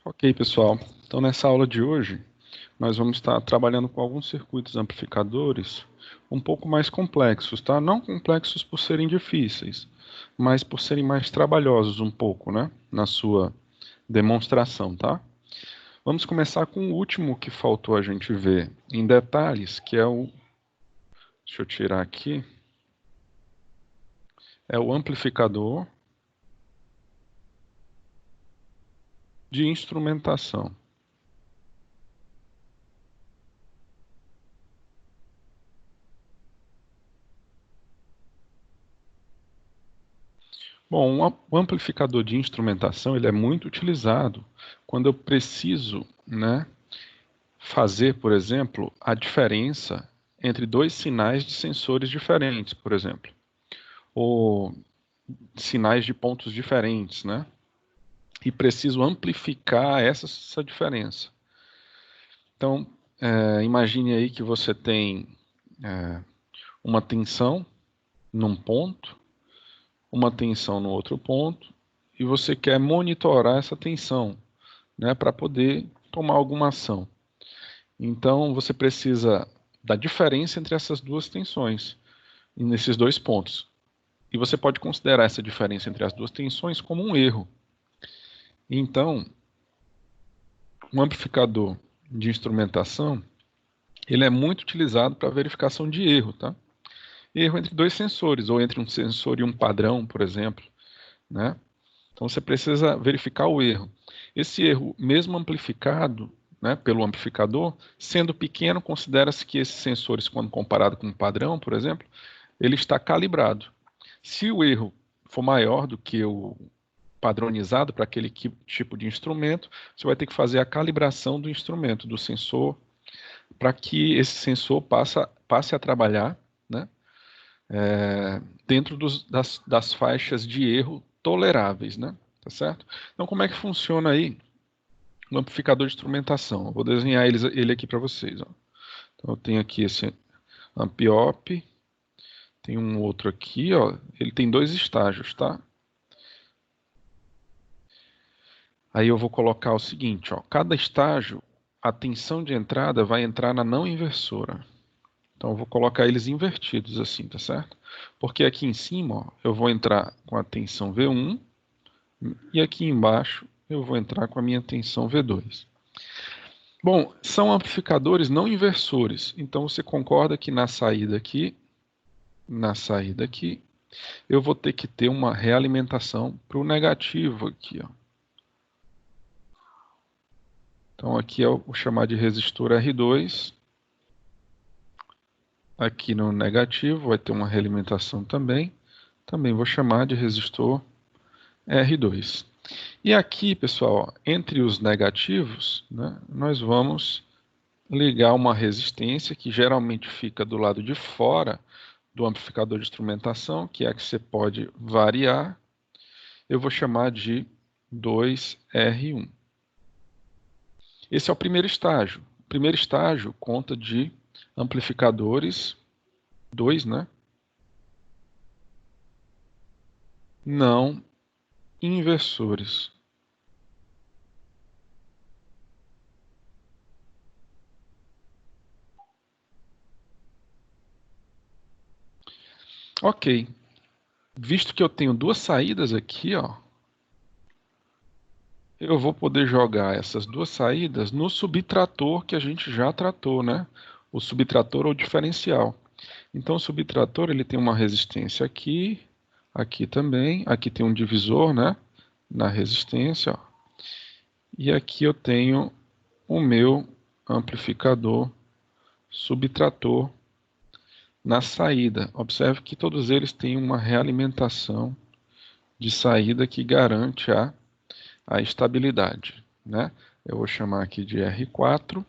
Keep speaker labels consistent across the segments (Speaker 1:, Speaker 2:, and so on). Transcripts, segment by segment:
Speaker 1: Ok, pessoal. Então, nessa aula de hoje, nós vamos estar trabalhando com alguns circuitos amplificadores um pouco mais complexos, tá? Não complexos por serem difíceis, mas por serem mais trabalhosos um pouco, né? Na sua demonstração, tá? Vamos começar com o último que faltou a gente ver em detalhes, que é o... Deixa eu tirar aqui. É o amplificador de instrumentação. Bom, o amplificador de instrumentação ele é muito utilizado quando eu preciso, né, fazer, por exemplo, a diferença entre dois sinais de sensores diferentes, por exemplo, ou sinais de pontos diferentes, né? E preciso amplificar essa diferença. Então, imagine aí que você tem uma tensão num ponto, uma tensão no outro ponto, e você quer monitorar essa tensão, né, para poder tomar alguma ação. Então, você precisa da diferença entre essas duas tensões, nesses dois pontos. E você pode considerar essa diferença entre as duas tensões como um erro. Então, um amplificador de instrumentação, ele é muito utilizado para verificação de erro, tá? Erro entre dois sensores, ou entre um sensor e um padrão, por exemplo, né? Então, você precisa verificar o erro. Esse erro, mesmo amplificado, né, pelo amplificador, sendo pequeno, considera-se que esses sensores, quando comparado com um padrão, por exemplo, ele está calibrado. Se o erro for maior do que o padronizado para aquele tipo de instrumento, você vai ter que fazer a calibração do instrumento, do sensor, para que esse sensor passe a trabalhar, né, dentro das faixas de erro toleráveis, né? Tá certo? Então, como é que funciona aí o amplificador de instrumentação? Eu vou desenhar ele aqui para vocês. Ó. Então, eu tenho aqui esse amp-op, tem um outro aqui, ó. Ele tem dois estágios, tá? Aí eu vou colocar o seguinte, ó. Cada estágio, a tensão de entrada vai entrar na não inversora. Então, eu vou colocar eles invertidos assim, tá certo? Porque aqui em cima, ó, eu vou entrar com a tensão V1 e aqui embaixo eu vou entrar com a minha tensão V2. Bom, são amplificadores não inversores, então você concorda que na saída aqui, eu vou ter que ter uma realimentação para o negativo aqui, ó. Então aqui eu vou chamar de resistor R2, aqui no negativo vai ter uma realimentação também vou chamar de resistor R2. E aqui, pessoal, entre os negativos, né, nós vamos ligar uma resistência que geralmente fica do lado de fora do amplificador de instrumentação, que é a que você pode variar. Eu vou chamar de 2R1. Esse é o primeiro estágio. O primeiro estágio conta de amplificadores, dois, né? Não inversores. Ok. Visto que eu tenho duas saídas aqui, ó, eu vou poder jogar essas duas saídas no subtrator que a gente já tratou, né? O subtrator ou diferencial. Então, o subtrator ele tem uma resistência aqui, aqui também, aqui tem um divisor, né? Na resistência, ó. E aqui eu tenho o meu amplificador subtrator na saída. Observe que todos eles têm uma realimentação de saída que garante a estabilidade, né? Eu vou chamar aqui de R4,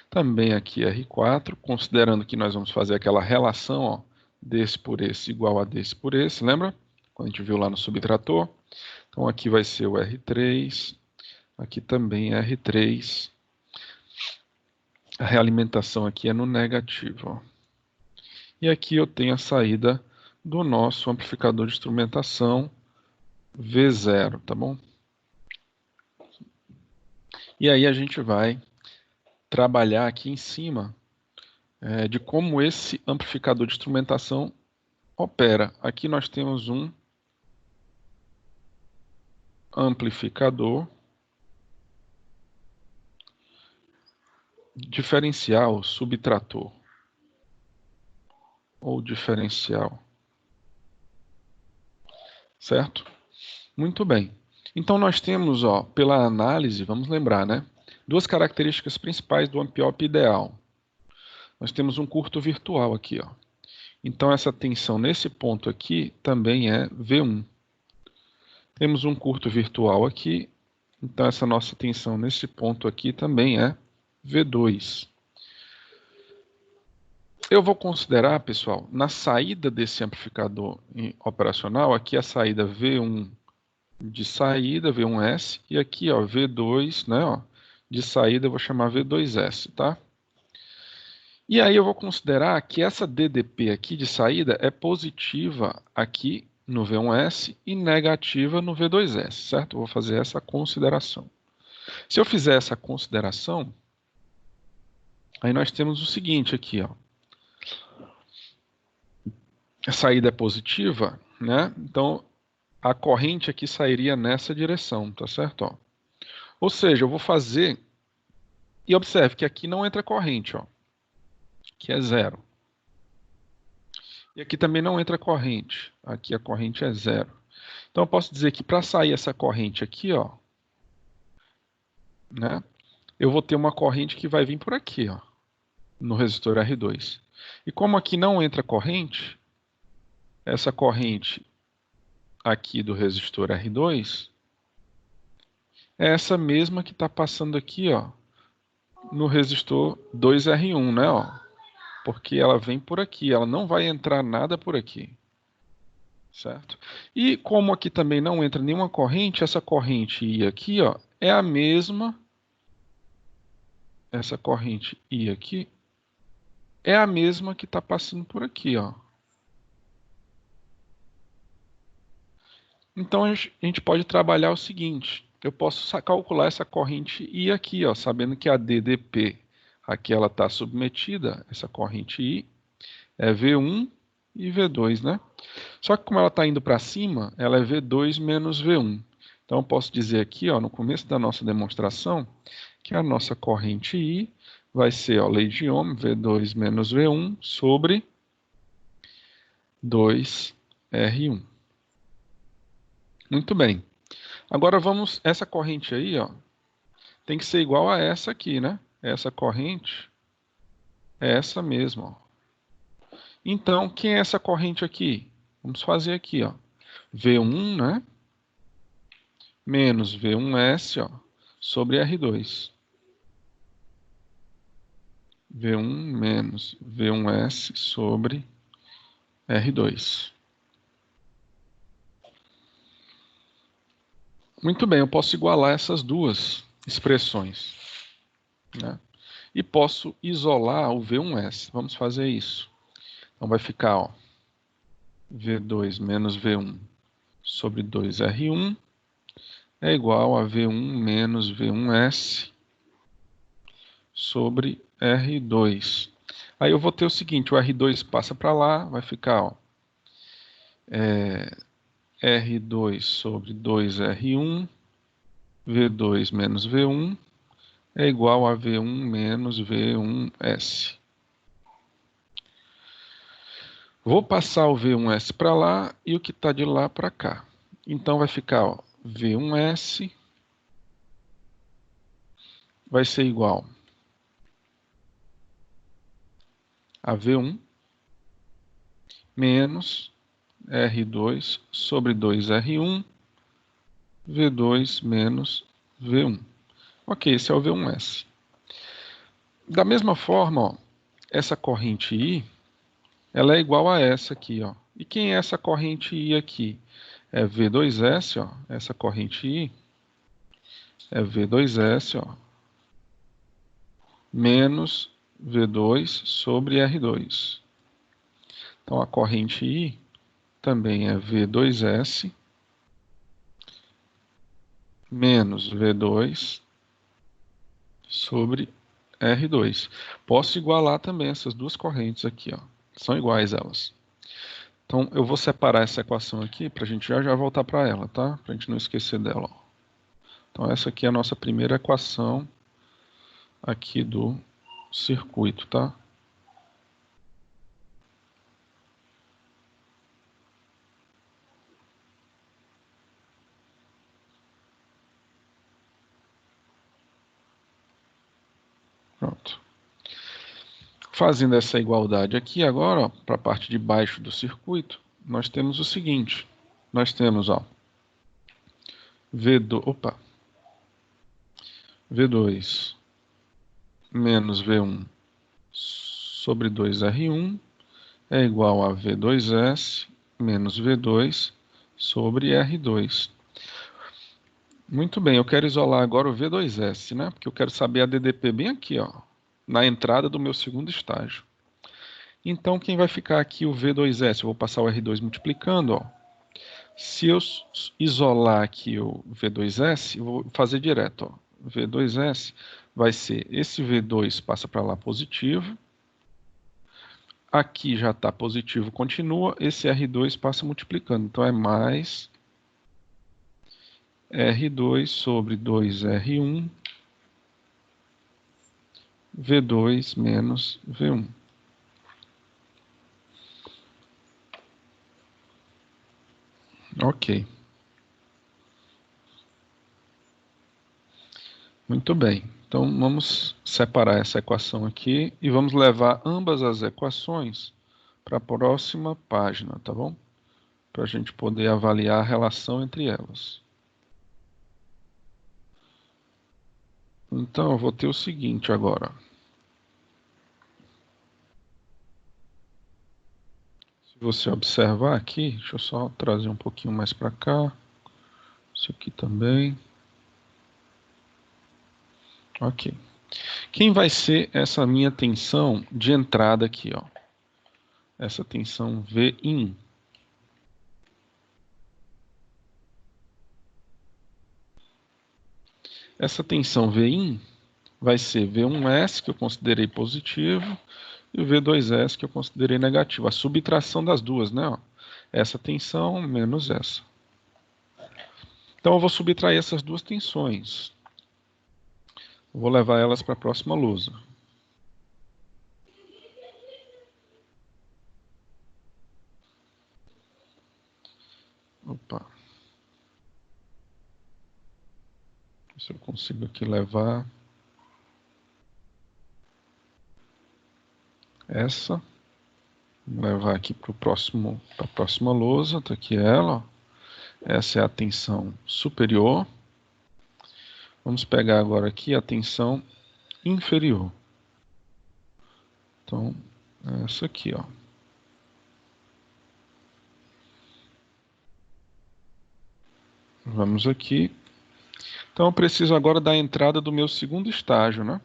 Speaker 1: também aqui R4, considerando que nós vamos fazer aquela relação, ó, desse por esse igual a desse por esse, lembra? Quando a gente viu lá no subtrator. Então aqui vai ser o R3, aqui também R3. A realimentação aqui é no negativo, ó. E aqui eu tenho a saída do nosso amplificador de instrumentação V0, tá bom? E aí a gente vai trabalhar aqui em cima de como esse amplificador de instrumentação opera. Aqui nós temos um amplificador diferencial subtrator ou diferencial, certo? Muito bem. Então nós temos, ó, pela análise, vamos lembrar, né? Duas características principais do amp-op ideal. Nós temos um curto virtual aqui, ó. Então essa tensão nesse ponto aqui também é V1. Temos um curto virtual aqui, então essa nossa tensão nesse ponto aqui também é V2. Eu vou considerar, pessoal, na saída desse amplificador operacional, aqui a saída V1 de saída, V1S, e aqui ó, V2, né, ó, de saída eu vou chamar V2S, tá? E aí eu vou considerar que essa DDP aqui de saída é positiva aqui no V1S e negativa no V2S, certo? Eu vou fazer essa consideração. Se eu fizer essa consideração, aí nós temos o seguinte aqui, ó. A saída é positiva, né? Então a corrente aqui sairia nessa direção, tá certo? Ó. Ou seja, eu vou fazer, e observe que aqui não entra corrente, ó, que é zero. E aqui também não entra corrente, aqui a corrente é zero. Então eu posso dizer que para sair essa corrente aqui, ó, né, eu vou ter uma corrente que vai vir por aqui, ó, no resistor R2. E como aqui não entra corrente, essa corrente aqui do resistor R2 é essa mesma que está passando aqui, ó, no resistor 2R1, né, ó, porque ela vem por aqui, ela não vai entrar nada por aqui, certo? E como aqui também não entra nenhuma corrente, essa corrente I aqui, ó, é a mesma, essa corrente I aqui, é a mesma que está passando por aqui, ó. Então a gente pode trabalhar o seguinte, eu posso calcular essa corrente I aqui, ó, sabendo que a DDP aqui ela está submetida, essa corrente I é V1 e V2, né? Só que como ela está indo para cima, ela é V2 menos V1. Então eu posso dizer aqui, ó, no começo da nossa demonstração, que a nossa corrente I vai ser, ó, lei de Ohm, V2 menos V1 sobre 2R1. Muito bem. Agora vamos, essa corrente aí, ó, tem que ser igual a essa aqui, né? Essa corrente é essa mesma, ó. Então, quem é essa corrente aqui? Vamos fazer aqui, ó. V1, né? Menos V1S, ó, sobre R2. V1 menos V1S sobre R2. Muito bem, eu posso igualar essas duas expressões, né? E posso isolar o V1S. Vamos fazer isso. Então vai ficar, ó, V2 menos V1 sobre 2R1 é igual a V1 menos V1S sobre R2. Aí eu vou ter o seguinte, o R2 passa para lá, vai ficar, ó, R2 sobre 2R1, V2 menos V1 é igual a V1 menos V1S. Vou passar o V1S para lá e o que está de lá para cá. Então vai ficar, ó, V1S vai ser igual a V1 menos R2 sobre 2R1, V2 menos V1. Ok, esse é o V1S. Da mesma forma, ó, essa corrente I, ela é igual a essa aqui, ó. E quem é essa corrente I aqui? É V2S, ó. Essa corrente I é V2S, ó, menos V2 sobre R2. Então a corrente I também é V2S menos V2 sobre R2. Posso igualar também essas duas correntes aqui, ó. São iguais elas. Então, eu vou separar essa equação aqui para a gente já voltar para ela, tá? Para a gente não esquecer dela, ó. Então, essa aqui é a nossa primeira equação aqui do circuito, tá? Pronto. Fazendo essa igualdade aqui agora, para a parte de baixo do circuito, nós temos o seguinte. Nós temos, ó, V2 menos V1 sobre 2R1 é igual a V2S menos V2 sobre R2. Muito bem, eu quero isolar agora o V2S, né? Porque eu quero saber a DDP bem aqui, ó, na entrada do meu segundo estágio. Então, quem vai ficar aqui o V2S? Eu vou passar o R2 multiplicando, ó. Se eu isolar aqui o V2S, eu vou fazer direto, ó. V2S vai ser esse V2 passa para lá positivo. Aqui já está positivo, continua. Esse R2 passa multiplicando. Então, é mais R2 sobre 2R1, V2 menos V1. Ok. Muito bem. Então, vamos separar essa equação aqui e vamos levar ambas as equações para a próxima página, tá bom? Para a gente poder avaliar a relação entre elas. Então, eu vou ter o seguinte agora. Se você observar aqui, deixa eu só trazer um pouquinho mais para cá. Isso aqui também. Ok. Quem vai ser essa minha tensão de entrada aqui, ó? Essa tensão Vin. Essa tensão Vin vai ser V1S, que eu considerei positivo, e o V2S, que eu considerei negativo. A subtração das duas, né? Ó. Essa tensão menos essa. Então, eu vou subtrair essas duas tensões. Vou levar elas para a próxima lousa. Opa. Se eu consigo aqui levar essa. Vou levar aqui para a próxima lousa. Está aqui ela. Ó. Essa é a tensão superior. Vamos pegar agora aqui a tensão inferior. Então, essa aqui, ó. Vamos aqui. Então, eu preciso agora da entrada do meu segundo estágio, né?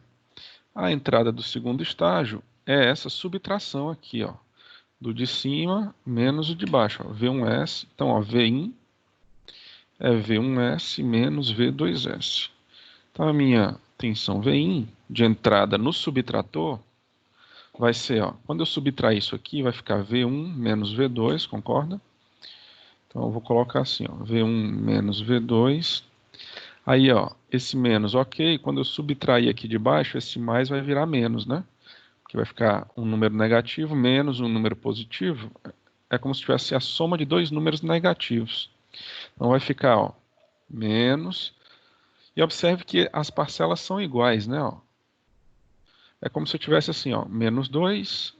Speaker 1: A entrada do segundo estágio é essa subtração aqui, ó. Do de cima menos o de baixo, ó. V1S. Então, ó, Vin é V1S menos V2S. Então, a minha tensão Vin de entrada no subtrator vai ser, ó, quando eu subtrair isso aqui, vai ficar V1 menos V2, concorda? Então, eu vou colocar assim, ó, V1 menos V2. Aí, ó, esse menos, ok. Quando eu subtrair aqui de baixo, esse mais vai virar menos, né? Que vai ficar um número negativo menos um número positivo. É como se tivesse a soma de dois números negativos. Então, vai ficar, ó, menos. E observe que as parcelas são iguais, né? Ó. É como se eu tivesse assim, ó, menos 2,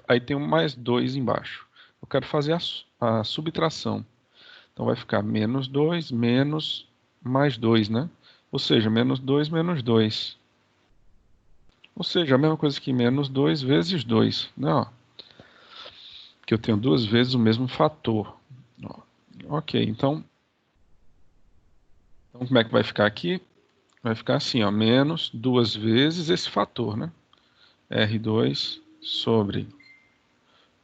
Speaker 1: aí tem um mais 2 embaixo. Eu quero fazer a subtração. Então vai ficar menos 2 menos mais 2, né? Ou seja, menos 2 menos 2. Ou seja, a mesma coisa que menos 2 vezes 2, né? Ó, que eu tenho duas vezes o mesmo fator. Ó, ok, então como é que vai ficar aqui? Vai ficar assim, ó, menos duas vezes esse fator, né? R2 sobre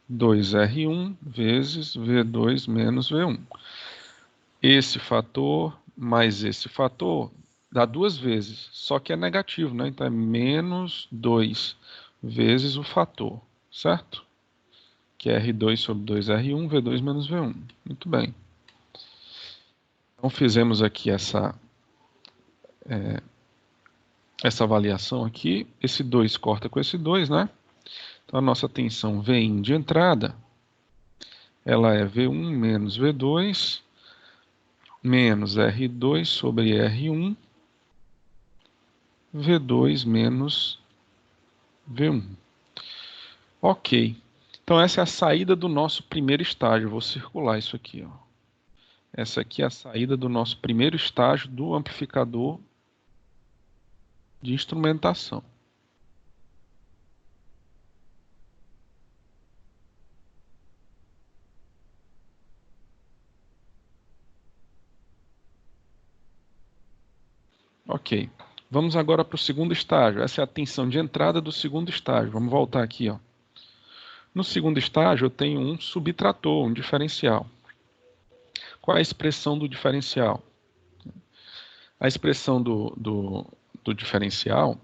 Speaker 1: 2R1 vezes V2 menos V1. Esse fator mais esse fator dá duas vezes, só que é negativo, né? Então é menos 2 vezes o fator, certo? Que é R2 sobre 2R1, V2 menos V1. Muito bem. Então fizemos aqui essa avaliação aqui. Esse 2 corta com esse 2, né? Então a nossa tensão Vin de entrada, ela é V1 menos V2 menos R2 sobre R1, V2 menos V1. Ok. Então essa é a saída do nosso primeiro estágio. Vou circular isso aqui, ó. Essa aqui é a saída do nosso primeiro estágio do amplificador de instrumentação. Ok. Vamos agora para o segundo estágio. Essa é a tensão de entrada do segundo estágio. Vamos voltar aqui, ó. No segundo estágio, eu tenho um subtrator, um diferencial. Qual é a expressão do diferencial? A expressão do diferencial,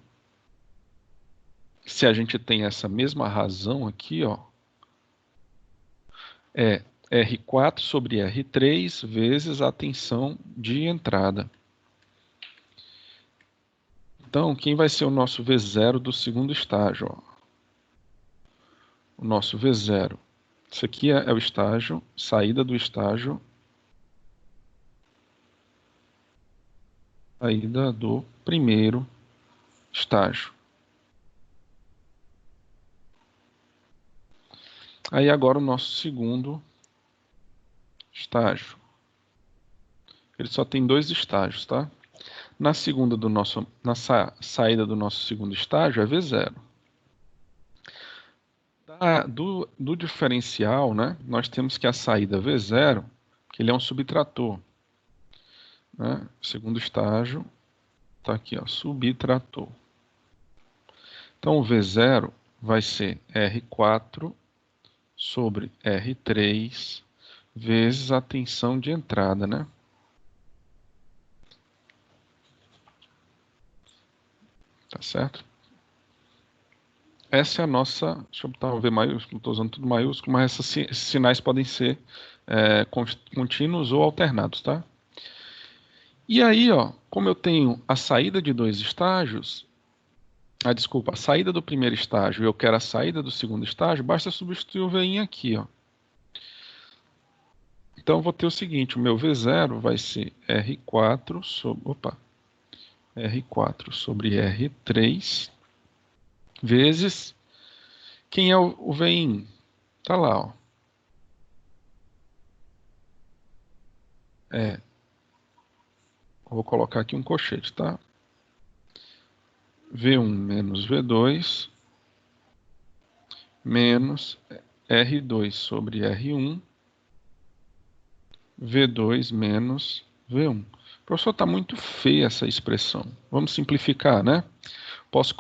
Speaker 1: se a gente tem essa mesma razão aqui, ó, é R4 sobre R3 vezes a tensão de entrada. Então, quem vai ser o nosso V0 do segundo estágio? Ó? O nosso V0. Isso aqui é o estágio, saída do estágio, saída do primeiro estágio. Aí agora o nosso segundo estágio. Ele só tem dois estágios, tá? Na saída do nosso segundo estágio é V0. Do diferencial, né, nós temos que a saída V0, que ele é um subtrator. Né? Segundo estágio, está aqui, ó, subtrator. Então o V0 vai ser R4 sobre R3 vezes a tensão de entrada, né? Tá certo? Essa é a nossa. Deixa eu botar o V maiúsculo, estou usando tudo maiúsculo, mas esses sinais podem ser contínuos ou alternados, tá? E aí, ó, como eu tenho a saída de dois estágios, desculpa, a saída do primeiro estágio e eu quero a saída do segundo estágio, basta substituir o Vin aqui, ó. Então, eu vou ter o seguinte, o meu V0 vai ser R4 sobre R3 vezes, quem é o Vin? Tá lá, ó. Vou colocar aqui um colchete, tá? V1 menos V2 menos R2 sobre R1, V2 menos V1. Professor, está muito feia essa expressão. Vamos simplificar, né? Posso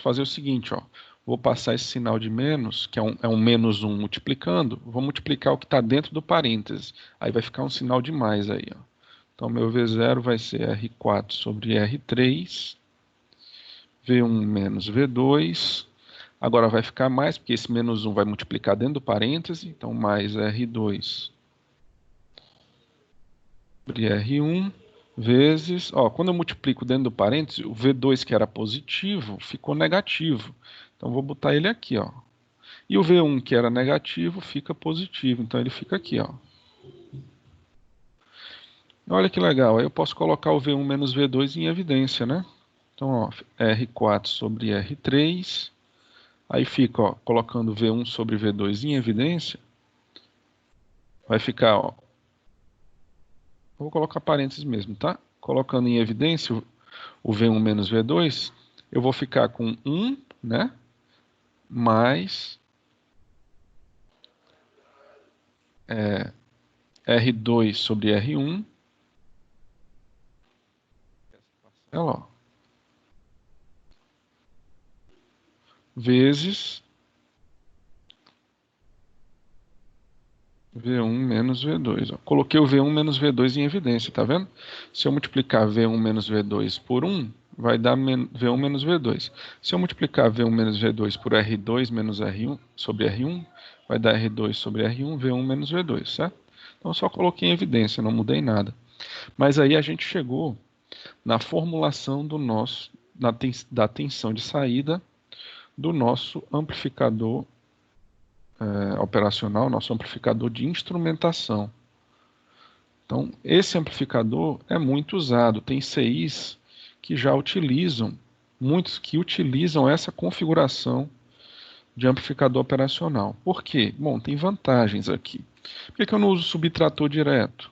Speaker 1: fazer o seguinte, ó. Vou passar esse sinal de menos, que é um menos 1 multiplicando, vou multiplicar o que está dentro do parênteses. Aí vai ficar um sinal de mais aí, ó. Então, meu V0 vai ser R4 sobre R3, V1 menos V2. Agora vai ficar mais, porque esse menos 1 vai multiplicar dentro do parêntese, então mais R2 sobre R1 vezes, ó, quando eu multiplico dentro do parêntese, o V2 que era positivo ficou negativo. Então vou botar ele aqui, ó. E o V1 que era negativo fica positivo, então ele fica aqui, ó. Olha que legal, aí eu posso colocar o V1 menos V2 em evidência, né? Então, ó, R4 sobre R3, aí fica, ó, colocando V1 sobre V2 em evidência, vai ficar, ó, vou colocar parênteses mesmo, tá? Colocando em evidência o V1 menos V2, eu vou ficar com 1, né? Mais R2 sobre R1, olha lá, vezes V1 menos V2. Ó. Coloquei o V1 menos V2 em evidência, tá vendo? Se eu multiplicar V1 menos V2 por 1, vai dar V1 menos V2. Se eu multiplicar V1 menos V2 por R2 menos R1 sobre R1, vai dar R2 sobre R1, V1 menos V2, certo? Então, eu só coloquei em evidência, não mudei nada. Mas aí a gente chegou na formulação da tensão de saída do nosso amplificador operacional, nosso amplificador de instrumentação. Então, esse amplificador é muito usado. Tem CIs que já utilizam, muitos que utilizam essa configuração de amplificador operacional. Por quê? Bom, tem vantagens aqui. Por que eu não uso subtrator direto?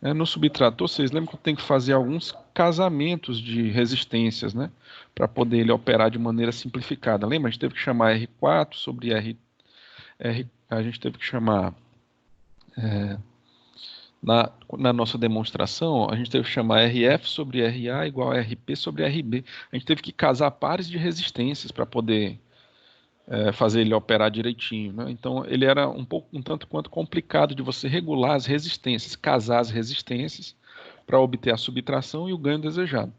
Speaker 1: No subtrator, vocês lembram que eu tenho que fazer alguns casamentos de resistências, né? Para poder ele operar de maneira simplificada. Lembra? A gente teve que chamar R4 sobre a gente teve que chamar na nossa demonstração, a gente teve que chamar RF sobre RA igual a RP sobre RB. A gente teve que casar pares de resistências para poder fazer ele operar direitinho, né? Então ele era um tanto quanto complicado de você regular as resistências, casar as resistências para obter a subtração e o ganho desejado.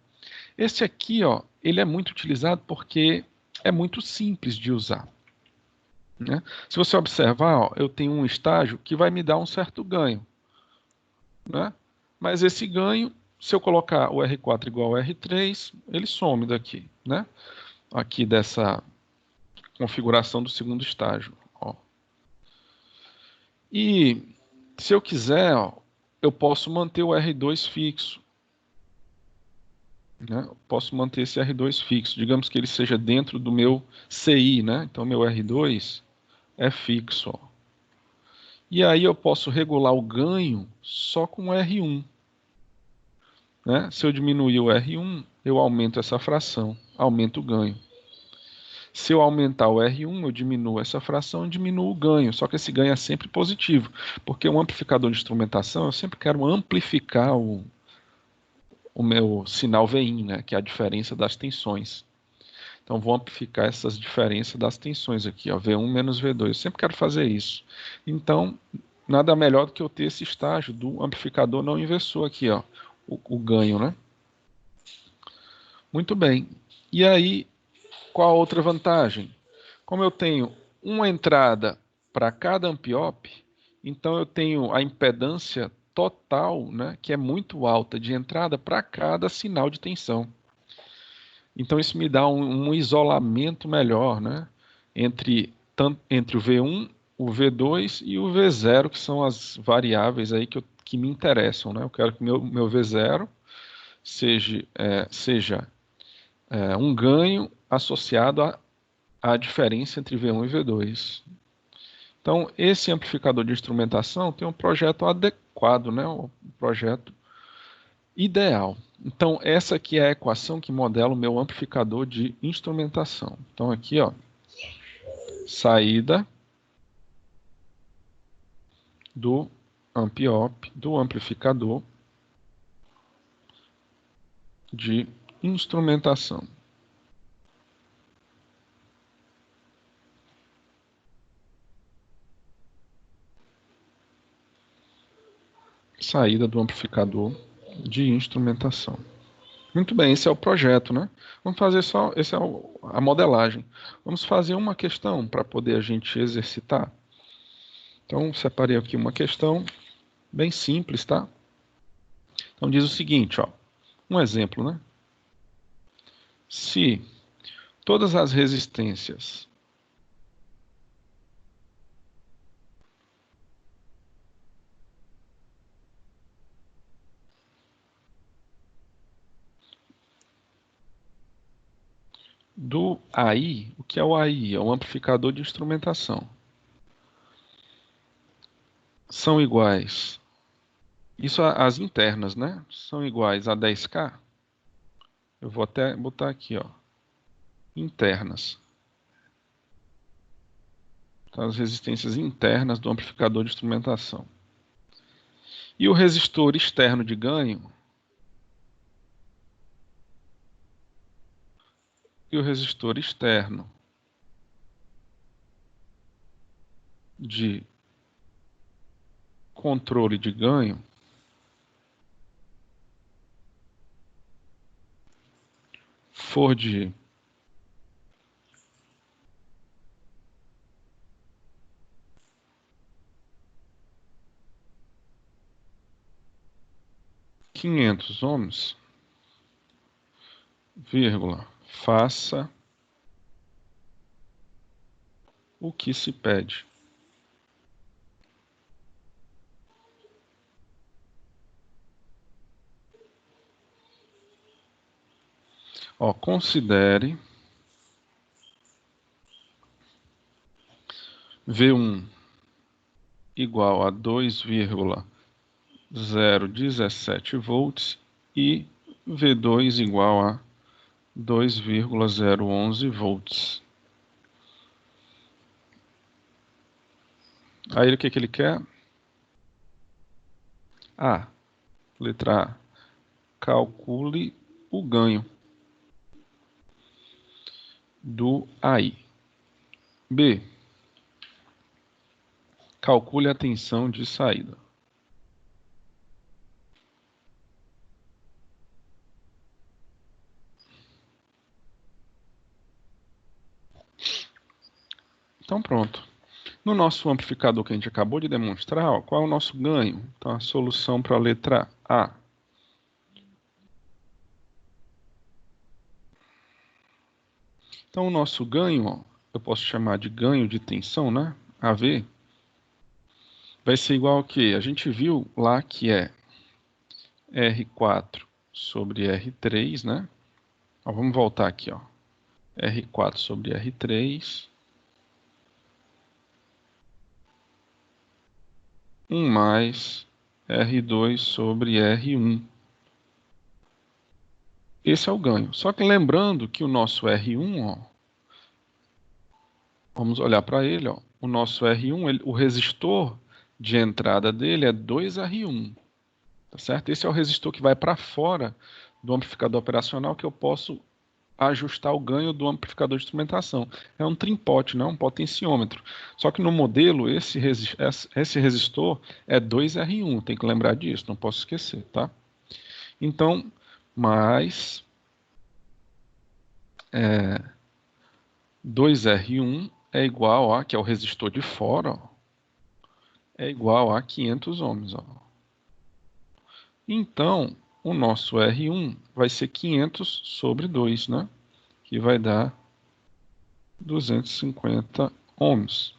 Speaker 1: Esse aqui, ó, ele é muito utilizado porque é muito simples de usar, né? Se você observar, ó, eu tenho um estágio que vai me dar um certo ganho, né? Mas esse ganho, se eu colocar o R4 igual ao R3, ele some daqui, né? Aqui dessa configuração do segundo estágio, ó. E se eu quiser, ó, eu posso manter o R2 fixo, né? Eu posso manter esse R2 fixo, digamos que ele seja dentro do meu CI, né? Então meu R2 é fixo, ó. E aí eu posso regular o ganho só com o R1, né? Se eu diminuir o R1, eu aumento essa fração, aumento o ganho. Se eu aumentar o R1, eu diminuo essa fração e diminuo o ganho. Só que esse ganho é sempre positivo, porque um amplificador de instrumentação, eu sempre quero amplificar o meu sinal Vin, né? Que é a diferença das tensões. Então, vou amplificar essas diferenças das tensões aqui, ó, V1 menos V2. Eu sempre quero fazer isso. Então, nada melhor do que eu ter esse estágio do amplificador não inversor aqui, ó, o ganho, né? Muito bem. E aí, qual a outra vantagem? Como eu tenho uma entrada para cada ampliop, então eu tenho a impedância total, né, que é muito alta de entrada para cada sinal de tensão. Então isso me dá um isolamento melhor, né, entre o V1, o V2 e o V0, que são as variáveis aí que me interessam, né? Eu quero que meu V0 seja um ganho associado à diferença entre V1 e V2. Então, esse amplificador de instrumentação tem um projeto adequado, né? Um projeto ideal. Então, essa aqui é a equação que modela o meu amplificador de instrumentação. Então, aqui, ó, saída do do amplificador de instrumentação. Saída do amplificador de instrumentação. Muito bem, esse é o projeto, né? Vamos fazer só, essa é a modelagem. Vamos fazer uma questão para poder a gente exercitar. Então, separei aqui uma questão bem simples, tá? Então, diz o seguinte, ó, um exemplo, né? Se todas as resistências do AI, o que é o AI? É um amplificador de instrumentação. São iguais. Isso as internas, né? São iguais a 10K. Eu vou até botar aqui, ó. Internas. Então, as resistências internas do amplificador de instrumentação. E o resistor externo de ganho. E o resistor externo de controle de ganho for de 500 ohms, vírgula, faça o que se pede. Ó, considere V1 igual a 2,017 volts e V2 igual a 2,011 volts. Aí o que ele quer? A. Letra A. Calcule o ganho do AI. B. Calcule a tensão de saída. Então pronto. No nosso amplificador que a gente acabou de demonstrar, ó, qual é o nosso ganho? Então a solução para a letra A. Então o nosso ganho, ó, eu posso chamar de ganho de tensão, né? AV, vai ser igual ao que? A gente viu lá que é R4 sobre R3, né? Ó, vamos voltar aqui, ó. R4 sobre R3, 1 mais R2 sobre R1. Esse é o ganho. Só que lembrando que o nosso R1, ó, vamos olhar para ele, ó, o nosso R1, o resistor de entrada dele é 2R1, tá certo? Esse é o resistor que vai para fora do amplificador operacional, que eu posso ajustar o ganho do amplificador de instrumentação. É um trimpote, não é um potenciômetro. Só que no modelo, esse resistor é 2R1, tem que lembrar disso, não posso esquecer, tá? Então, mais 2R1 é igual a, que é o resistor de fora, ó, é igual a 500 ohms. Ó. Então, o nosso R1 vai ser 500 sobre 2, né? Que vai dar 250 ohms.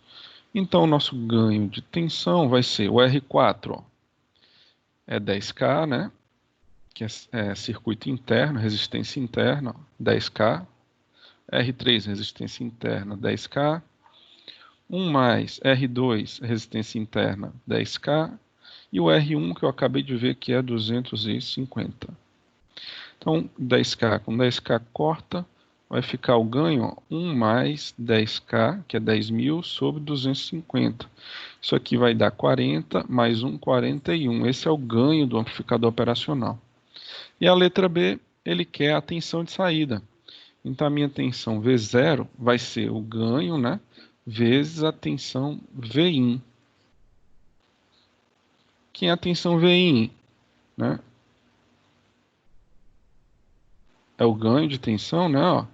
Speaker 1: Então, o nosso ganho de tensão vai ser o R4, ó, é 10K, né? Que é circuito interno, resistência interna, 10K. R3, resistência interna, 10K. 1 mais R2, resistência interna, 10K. E o R1, que eu acabei de ver que é 250. Então, 10K com 10K corta, vai ficar o ganho, ó, 1 mais 10K, que é 10.000, sobre 250. Isso aqui vai dar 40, mais 1, 41. Esse é o ganho do amplificador operacional. E a letra B, ele quer a tensão de saída. Então, a minha tensão V0 vai ser o ganho, né, vezes a tensão Vin. Que é a tensão Vin, né? É o ganho de tensão, né, ó,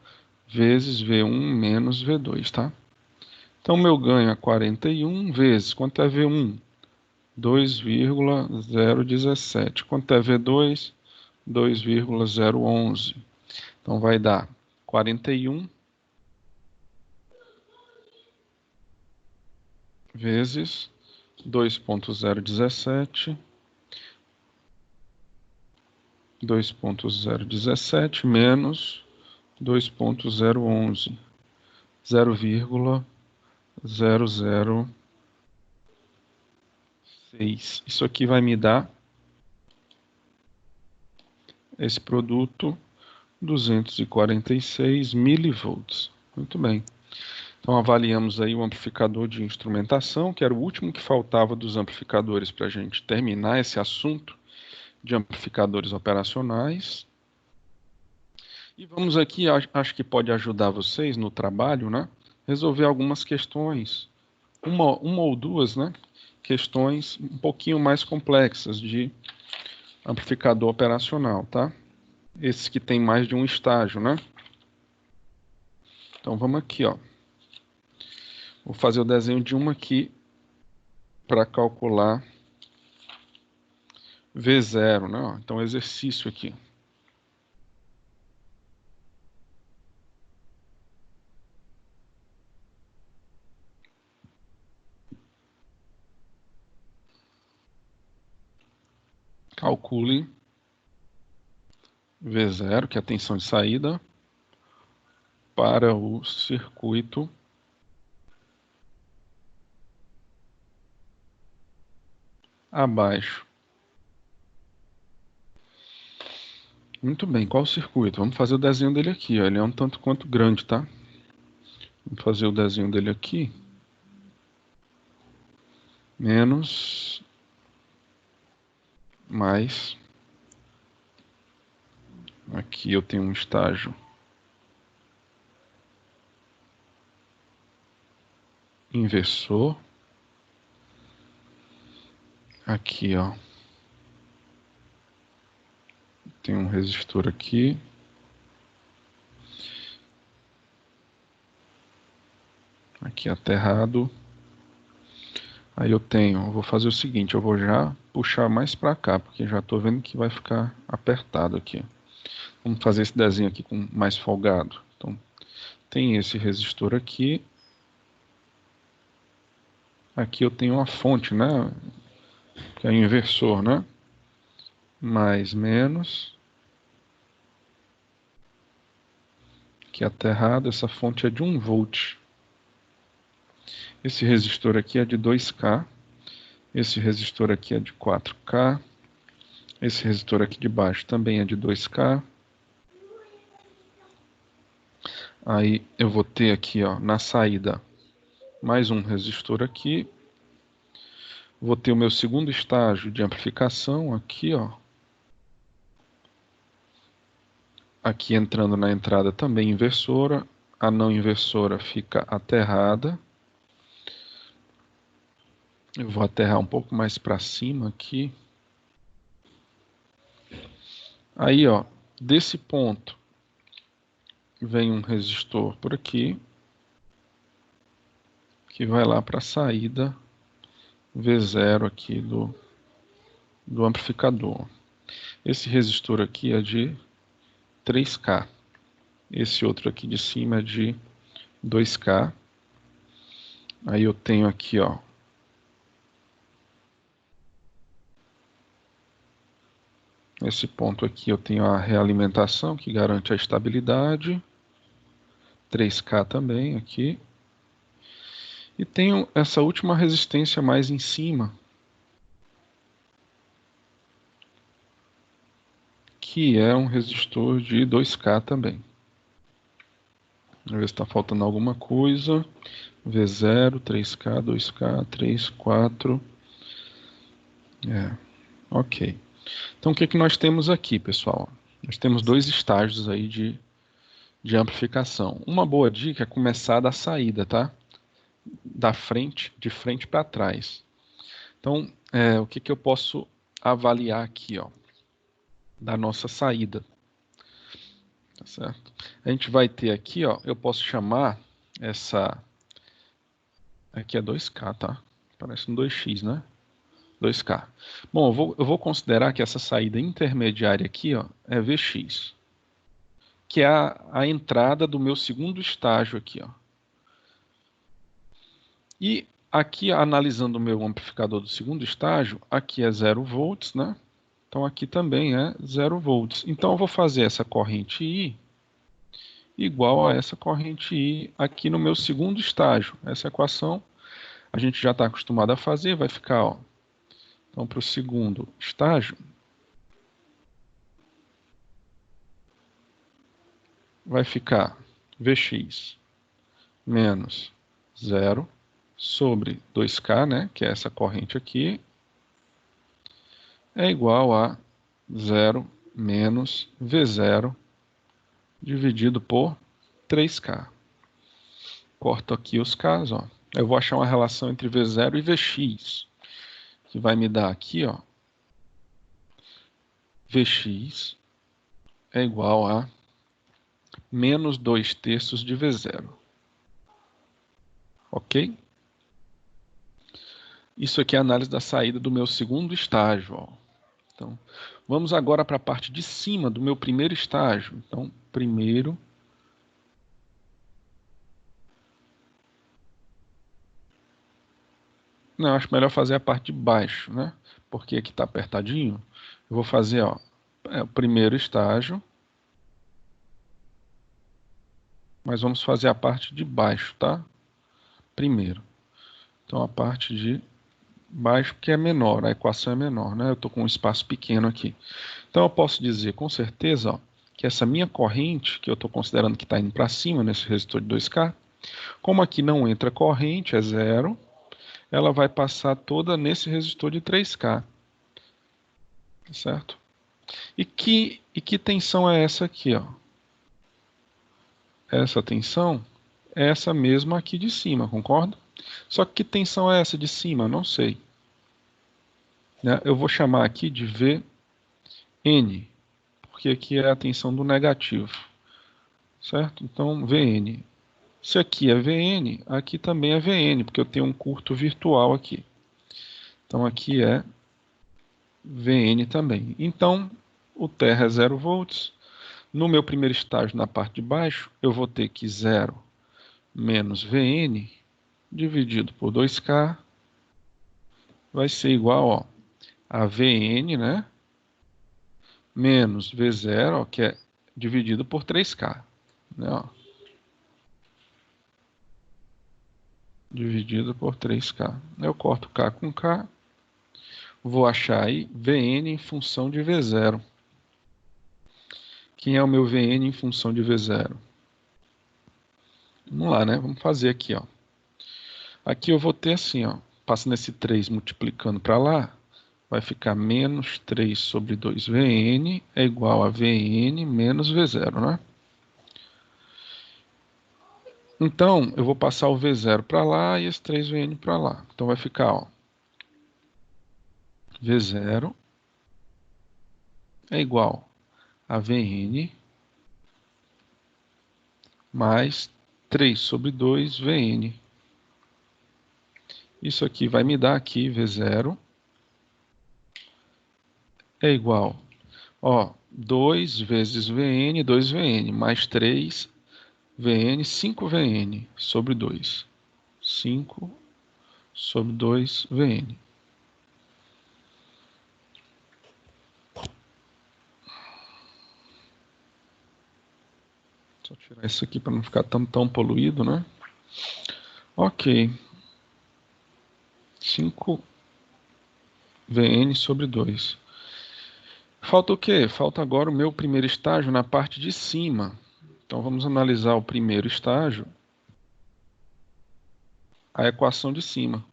Speaker 1: vezes V1 menos V2, tá? Então, meu ganho é 41 vezes, quanto é V1? 2,017. Quanto é V2? 2,011. Então, vai dar 41 vezes 2,017. 2,017 menos 2,011. 0,006. Isso aqui vai me dar esse produto 246 milivolts. Muito bem. Então avaliamos aí o amplificador de instrumentação, que era o último que faltava dos amplificadores para a gente terminar esse assunto de amplificadores operacionais. E vamos aqui, acho que pode ajudar vocês no trabalho, né? Resolver algumas questões, uma ou duas, né? questões um pouquinho mais complexas de amplificador operacional, tá? Esses que tem mais de um estágio, né? Então vamos aqui, ó. Vou fazer o desenho de uma aqui para calcular V0, né? Então exercício aqui. Calcule V0, que é a tensão de saída, para o circuito abaixo. Muito bem, qual o circuito? Vamos fazer o desenho dele aqui, ó. Ele é um tanto quanto grande, tá? Vamos fazer o desenho dele aqui. Menos, mais. Aqui eu tenho um estágio inversor. Aqui, ó. Tem um resistor aqui. Aqui aterrado. Aí eu vou fazer o seguinte, eu vou já puxar mais para cá, porque já estou vendo que vai ficar apertado aqui. Vamos fazer esse desenho aqui com mais folgado. Então, tem esse resistor aqui. Aqui eu tenho uma fonte, né? Que é o inversor, né? Mais, menos. Aqui aterrado, essa fonte é de 1 volt. Esse resistor aqui é de 2K. Esse resistor aqui é de 4K. Esse resistor aqui de baixo também é de 2K. Aí eu vou ter aqui, ó, na saída, mais um resistor aqui. Vou ter o meu segundo estágio de amplificação aqui, ó. Aqui entrando na entrada também inversora. A não inversora fica aterrada. Eu vou aterrar um pouco mais para cima aqui. Aí, ó, desse ponto vem um resistor por aqui, que vai lá para a saída V0 aqui do amplificador. Esse resistor aqui é de 3K. Esse outro aqui de cima é de 2K. Aí eu tenho aqui, ó, esse ponto aqui eu tenho a realimentação que garante a estabilidade. 3K também aqui. E tenho essa última resistência mais em cima, que é um resistor de 2K também. Vamos ver se está faltando alguma coisa. V0, 3K, 2K, 3, 4. Ok. Então o que que nós temos aqui, pessoal? Nós temos dois estágios aí de amplificação. Uma boa dica é começar da saída, tá? De frente para trás. Então, o que que eu posso avaliar aqui, ó, da nossa saída? Tá certo? A gente vai ter aqui, ó, eu posso chamar essa... Aqui é 2K, tá? Parece um 2x, né? 2K. Bom, eu vou considerar que essa saída intermediária aqui, ó, é Vx, que é a entrada do meu segundo estágio aqui, ó. E aqui, analisando o meu amplificador do segundo estágio, aqui é 0 volts, né? Então aqui também é 0 volts. Então eu vou fazer essa corrente I igual a essa corrente I aqui no meu segundo estágio. Essa equação a gente já está acostumado a fazer, vai ficar, ó. Então para o segundo estágio, vai ficar Vx menos 0 sobre 2K, né, que é essa corrente aqui, é igual a 0 menos V0 dividido por 3K. Corto aqui os Ks, ó. Eu vou achar uma relação entre V0 e Vx. que vai me dar aqui, ó, Vx é igual a menos 2/3 de V0. Ok? Isso aqui é a análise da saída do meu segundo estágio. Ó. Então, vamos agora para a parte de cima do meu primeiro estágio. Então, primeiro... Não, acho melhor fazer a parte de baixo, né? Porque aqui está apertadinho. Eu vou fazer, ó, o primeiro estágio. Mas vamos fazer a parte de baixo, tá? Primeiro. Então, a parte de baixo, que é menor, a equação é menor, né? Eu estou com um espaço pequeno aqui. Então, eu posso dizer com certeza, ó, que essa minha corrente, que eu estou considerando que está indo para cima nesse resistor de 2K, como aqui não entra corrente, é zero, ela vai passar toda nesse resistor de 3K, certo? E que tensão é essa aqui, ó? Essa tensão é essa mesma aqui de cima, concorda? Só que tensão é essa de cima? Não sei. Né? Eu vou chamar aqui de Vn, porque aqui é a tensão do negativo, certo? Então, Vn. Se aqui é Vn, aqui também é Vn, porque eu tenho um curto virtual aqui. Então, aqui é Vn também. Então, o terra é 0 volts. No meu primeiro estágio, na parte de baixo, eu vou ter que 0 menos Vn dividido por 2K vai ser igual, ó, a Vn, né? Menos V0, ó, que é dividido por 3K. Né, ó, dividido por 3K. Eu corto K com K. Vou achar aí Vn em função de V0. Quem é o meu Vn em função de V0? Vamos lá, né? Vamos fazer aqui, ó. Aqui eu vou ter assim, ó. Passando esse 3 multiplicando para lá, vai ficar menos 3 sobre 2 Vn é igual a Vn menos V0, né? Então, eu vou passar o V0 para lá e esse 3Vn para lá. Então vai ficar, ó, V0 é igual a Vn mais 3 sobre 2 Vn. Isso aqui vai me dar aqui V0 é igual, ó, 2 vezes Vn, 2Vn, mais 3 Vn, 5Vn sobre 2. 5 sobre 2 Vn. Só tirar isso aqui para não ficar tão poluído, né? Ok. 5 Vn sobre 2. Falta o quê? Falta agora o meu primeiro estágio na parte de cima. Então vamos analisar o primeiro estágio, a equação de cima.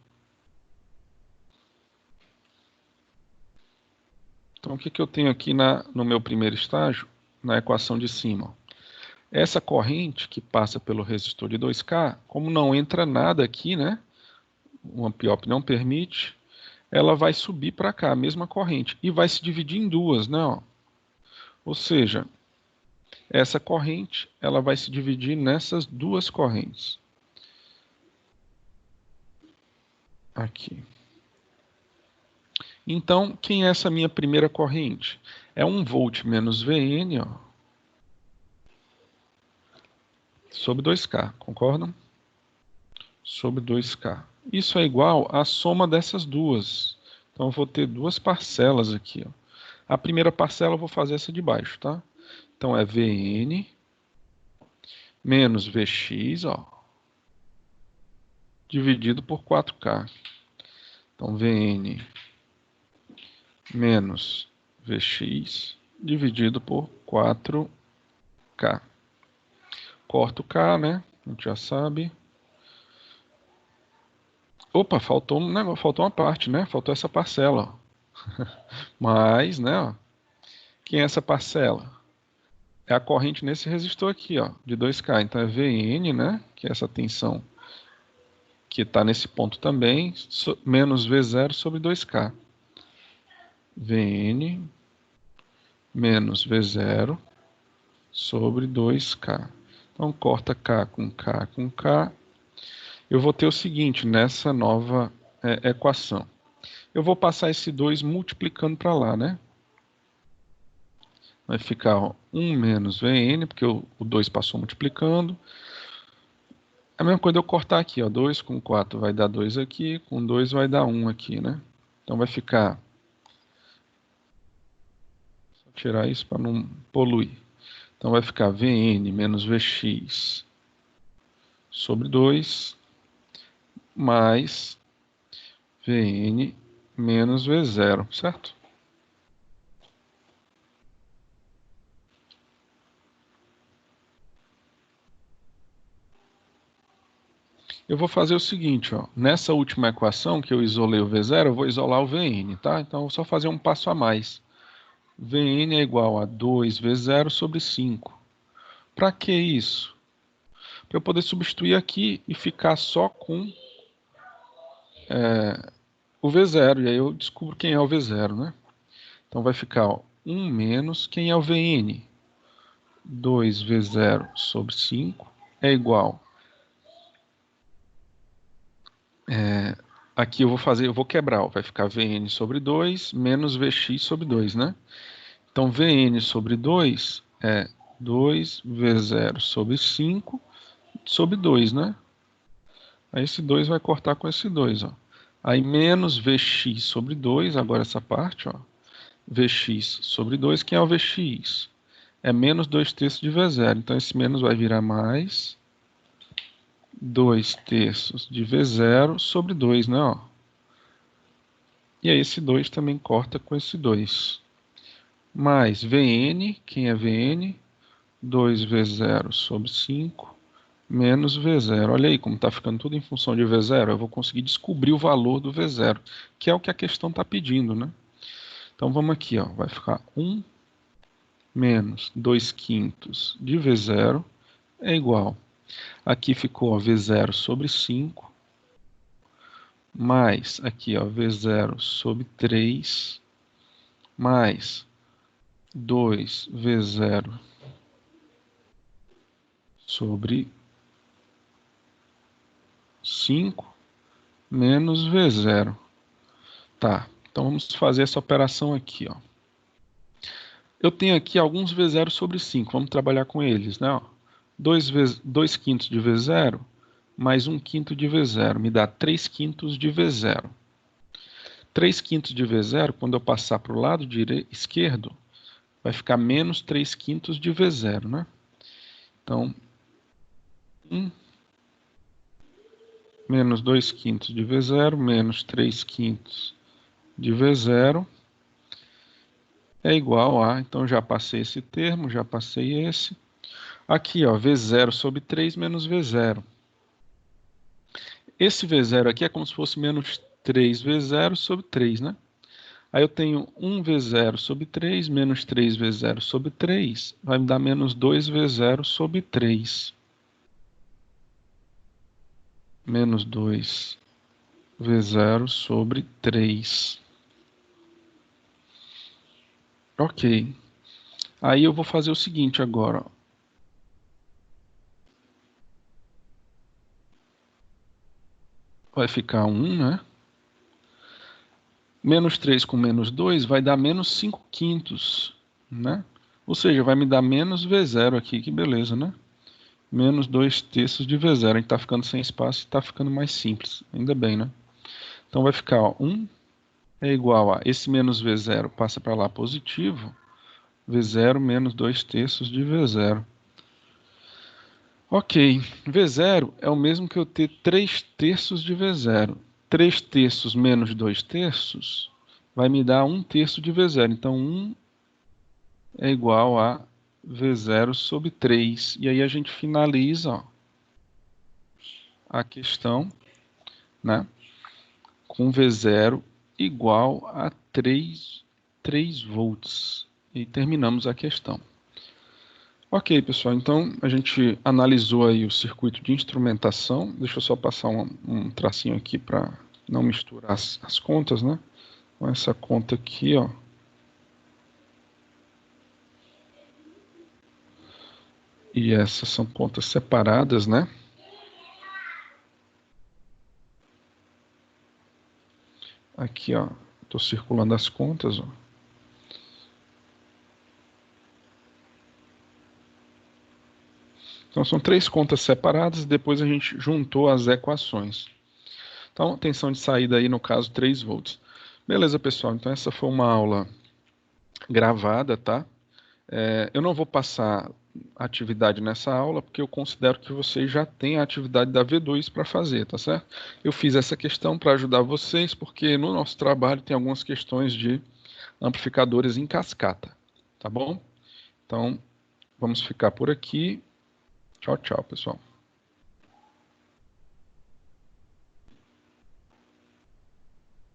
Speaker 1: Então o que eu tenho aqui no meu primeiro estágio, na equação de cima? Essa corrente que passa pelo resistor de 2K, como não entra nada aqui, né? O ampliop não permite, ela vai subir para cá, a mesma corrente, e vai se dividir em duas, né? Ó. Ou seja, essa corrente ela vai se dividir nessas duas correntes. Aqui. Então, quem é essa minha primeira corrente? É 1 volt menos Vn, ó, sobre 2K, concordam? Sobre 2K. Isso é igual à soma dessas duas. Então, eu vou ter duas parcelas aqui. Ó. A primeira parcela eu vou fazer essa de baixo, tá? Então, é Vn menos Vx, ó, dividido por 4K. Então, Vn menos Vx dividido por 4K. Corto K, né? A gente já sabe. Opa, faltou um negócio, faltou uma parte, né? Faltou essa parcela. Ó. Mas, né? Ó, quem é essa parcela? É a corrente nesse resistor aqui, ó, de 2K. Então é Vn, né? Que é essa tensão que está nesse ponto também, menos V0 sobre 2K. Vn menos V0 sobre 2K. Então, corta K com K com K. Eu vou ter o seguinte, nessa nova equação. Eu vou passar esse 2 multiplicando para lá, né? Vai ficar ó, 1 menos Vn, porque o 2 passou multiplicando. A mesma coisa eu cortar aqui, ó, 2 com 4 vai dar 2 aqui, com 2 vai dar 1 aqui, né? Então vai ficar... Só tirar isso para não poluir. Então vai ficar Vn menos Vx sobre 2 mais Vn menos V0, certo? Eu vou fazer o seguinte, ó, nessa última equação que eu isolei o V0, eu vou isolar o Vn, tá? Então eu vou só fazer um passo a mais. Vn é igual a 2V0 sobre 5. Para que isso? Para eu poder substituir aqui e ficar só com o V0, e aí eu descubro quem é o V0, né? Então vai ficar ó, 1 menos, quem é o Vn? 2V0 sobre 5 é igual. Aqui eu vou quebrar, ó, vai ficar Vn sobre 2 menos Vx sobre 2, né? Então Vn sobre 2 é 2V0 sobre 5 sobre 2, né? Aí esse 2 vai cortar com esse 2, ó. Aí menos Vx sobre 2, agora essa parte, ó. Vx sobre 2, quem é o Vx? É menos 2 terços de V0. Então esse menos vai virar mais 2 terços de V0 sobre 2, né? Ó. E aí esse 2 também corta com esse 2. Mais Vn, quem é Vn? 2V0 sobre 5 menos V0. Olha aí como está ficando tudo em função de V0. Eu vou conseguir descobrir o valor do V0, que é o que a questão está pedindo, né? Então vamos aqui, ó, vai ficar 1 menos 2 quintos de V0 é igual. Aqui ficou ó, V0 sobre 5, mais aqui ó, V0 sobre 3, mais 2V0 sobre 5 menos V0. Tá, então vamos fazer essa operação aqui, ó. Eu tenho aqui alguns V0 sobre 5, vamos trabalhar com eles, né? 2 quintos de V0 mais 1 quinto de V0, me dá 3 quintos de V0. 3 quintos de V0, quando eu passar para o lado esquerdo, vai ficar menos 3 quintos de V0, né? Então, 1 menos 2 quintos de V0 menos 3 quintos de V0 é igual a, então já passei esse termo, já passei esse. Aqui, ó, V0 sobre 3 menos V0. Esse V0 aqui é como se fosse menos 3V0 sobre 3, né? Aí eu tenho 1V0 sobre 3 menos 3V0 sobre 3, vai me dar menos 2V0 sobre 3. Menos 2V0 sobre 3. Ok. Aí eu vou fazer o seguinte agora, ó. Vai ficar 1, né? Menos 3 com menos 2 vai dar menos 5 quintos, né? Ou seja, vai me dar menos V0 aqui, que beleza, né? Menos 2 terços de V0. A gente está ficando sem espaço e está ficando mais simples. Ainda bem, né? Então vai ficar, ó, 1 é igual a... Esse menos V0 passa para lá positivo. V0 menos 2 terços de V0. Ok, V0 é o mesmo que eu ter 3 terços de V0. 3 terços menos 2 terços vai me dar 1 terço de V0. Então 1 é igual a V0 sobre 3. E aí a gente finaliza, ó, a questão, né, com V0 igual a 3 volts. E terminamos a questão. Ok, pessoal, então a gente analisou aí o circuito de instrumentação. Deixa eu só passar um tracinho aqui para não misturar as contas, né? Então, essa conta aqui, ó. E essas são contas separadas, né? Aqui, ó, estou circulando as contas, ó. Então são três contas separadas, depois a gente juntou as equações. Então, tensão de saída aí, no caso, 3 volts. Beleza, pessoal, então essa foi uma aula gravada, tá? Eu não vou passar atividade nessa aula, porque eu considero que vocês já têm a atividade da V2 para fazer, tá certo? Eu fiz essa questão para ajudar vocês, porque no nosso trabalho tem algumas questões de amplificadores em cascata, tá bom? Então, vamos ficar por aqui. Tchau, tchau, pessoal.